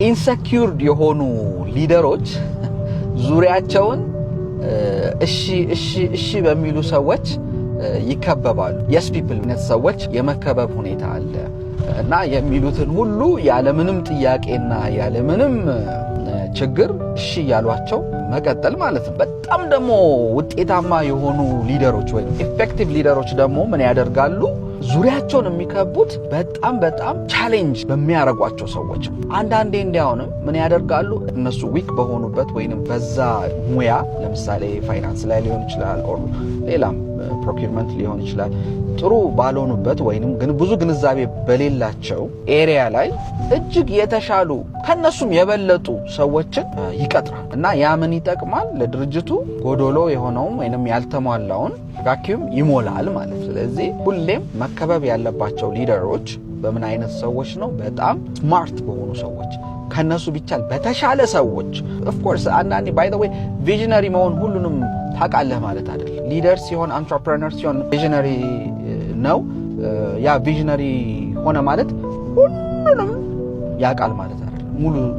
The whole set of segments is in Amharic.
ኢንሰኪውርድ የሆኑ ሊደሮች ዙሪያቸውን እሺ በሚሉ ሰዎች ይከበባሉ። የስ ፒፕል ነት ሰዎች የመከበብ ሁኔታ አለ እና የሚሉትን ሁሉ ያለምንም ጥያቄና ያለምንም ችግር እሺ ያሏቸው መቀጠል ማለት ነው። በጣም ደግሞ ውጤታማ የሆኑ ሊደሮች ወይ ኢፌክቲቭ ሊደሮች ደግሞ ምን ያደርጋሉ? ዙሪያቸውን የሚከቡት በጣም ቻሌንጅ በሚያረጓቸው ሰዎች አንዳንዴ እንዲያውንም ምን ያደርጋሉ? እነሱ ዊክ በሆኑበት ወይንም በዛ ሙያ ለምሳሌ ፋይናንስ ላይ ሊሆን ይችላል ኦር ሌላም ፕሮኪውርመንት ሊሆን ይችላል ጥሩ ባልሆኑበት ወይንም ግን ብዙ ግንዛቤ በሌላቸው ኤሪያ ላይ እጅግ የተሻሉ ከነሱም የበለጡ ሰዎችን ይቀጥራል እና ያ ምን ይጠቅማል? ለድርጅቱ ጎዶሎ የሆነው ወይንም ያልተሟላውን ቫኪዩም ይሞላል ማለት። ስለዚህ ሁሌም መከበብ ያለባቸው ሊደሮች በምን አይነት ሰዎች ነው? በጣም ስማርት በሆኑ ሰዎች ከነሱ ቢቻል በተሻለ ሰዎች። ኦፍ ኮርስ አንዳንዴ ባይ ዘ ዌይ ቪዥነሪ መሆን ሁሉንም ታውቃለህ ማለት አይደለም። ሊደር ሲሆን አንትረፕረነር ሲሆን ቪዥነሪ ነው። ያ ቪዥነሪ ሆነ ማለት ሁሉንም ያውቃል ማለት አይደለም።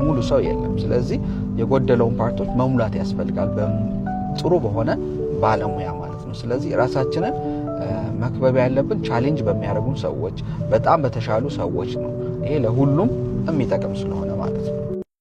ሙሉ ሰው የለም። ስለዚህ የጎደለውን ፓርቶች መሙላት ያስፈልጋል ጥሩ በሆነ ባለሙያ ማለት ነው። ስለዚህ ራሳችንን መክበብ ያለብን ቻሌንጅ በሚያደርጉን ሰዎች፣ በጣም በተሻሉ ሰዎች ነው። ይሄ ለሁሉም የሚጠቅም ስለሆነ ማለት ነው።